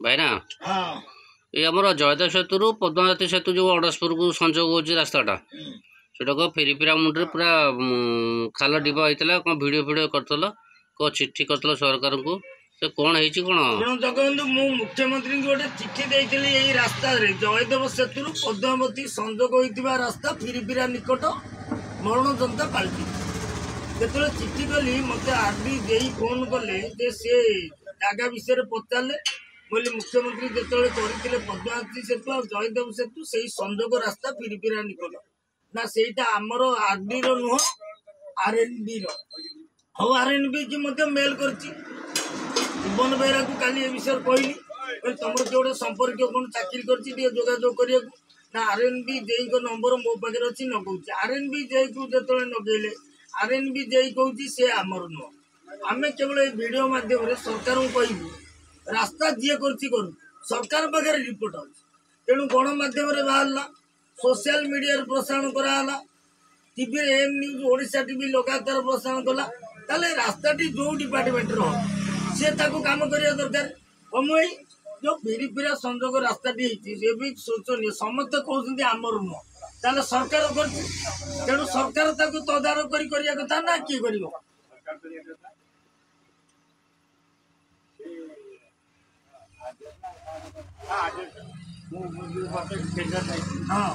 ଭାଇନା हाँ ये आमर जयदेव सेतु रु पद्मावती सेतु जो अड़सपुर को संजोग हो रास्ताटा सेटा को फेरीफिरा मुंडे पूरा खाल डिबा होता कौन भिड फिडियो करल कौ चिट्ठी करल सरकार को से कौन है कौन जगबंधु मु मुख्यमंत्री को गोटे चिट्ठी देती यही रास्ता जयदेव सेतु पद्मावती संजोग होता रास्ता फिरीफिरा निकट मरण जनता पाल्टी जो चिट्ठी कली मत आरडी दे फोन कले सी जगह विषय पचारे बोले मुख्यमंत्री जो करते पद्मावती सेतु और जयदेव सेतु से संजोग रास्ता फिरीफिरा निकट ना सेटा आमर आरडी नुह आरएनबी रो आरएनबी की मेल कर जीवन बेहरा को काली ए विषय कहली तुम जो गोटे संपर्क कौन चाकरी कर जोगाजोग करने ना आरएनबी जेई को नंबर मो पाखे अच्छी नगौच आरएनबी जेई को जो नगेले आरएनबी जेई कहूँ सी आमर नुह आम केवल ये वीडियो मध्यम सरकार को कहू रास्ता जी करू सरकार पाखे रिपोर्ट अच्छे तेणु गणमाध्यम बाहर सोशल मीडिया प्रसारण कराला TV M news Odisha TV लगातार प्रसारण कला ताले रास्ताटी जो डिपार्टमेंट सी काम करने दरकार कमुई जो फिरीफिरा संजोग रास्ताटी होती भी शोचनीय समस्त कहते आमर नुह ताले सरकार कर तेणु सरकार तदारख करने कथा ना किए कर हाँ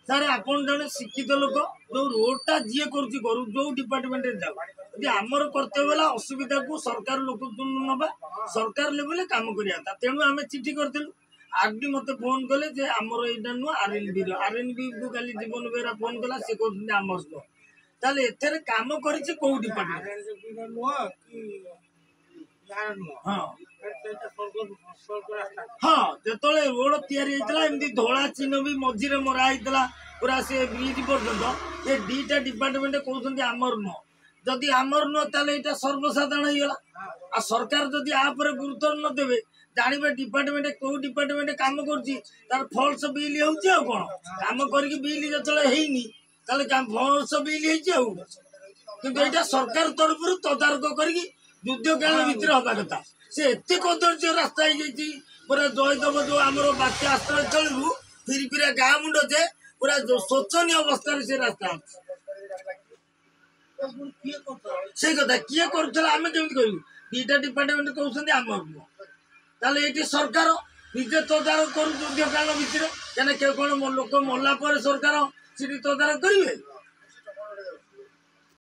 सर आपन जड़े शिक्षित लोक जो रोडटा जी करू जो डिपार्टमेंट जाऊ आमर कर्तव्य असुविधा को सरकार लोक ना सरकार लेवल काम करता तेणु आम चिठी करूँ आरडी मत फोन कले जे आमर यहाँ नुह आरएनबी को खाली जीवन बेहरा फोन कला सी कहते आमर नुह ताले एथेरे काम करिछि को डिपार्टमेंट हाँ जो रोड तैयारी एमती धला चिन्ह भी मझे मरा होता पूरा से ब्रिज पर्यटन ये दीटा डिपार्टमेंट कहते आमर नुह जदि आमर नुह ताले यहाँ सर्वसाधारण होगा आ सरकार जदि आपर गुरुत्व न देवे जानवे डिपार्टमेंट कौ डिपार्टमेंट काम कर फल्स बिल हो कौन काम करके बिल जो है फल्स बिल हो सरकार तरफ तदारख कर युद्धकाल भितर हवा कथा से एत कदर्य रास्ता पूरा जयदेव जो आम बात्या आश्रयस्थल फिरीफिरा गाँ मुंड जे पूरा शोचनीय अवस्था से रास्ता से कथा किए करमें केमी करूँ दीटा डिपार्टमेंट कहते आमर ताले ये सरकार निजे तदारख कर युद्धकाल भितर कौन लोक मरला सरकार तदारख करेंगे।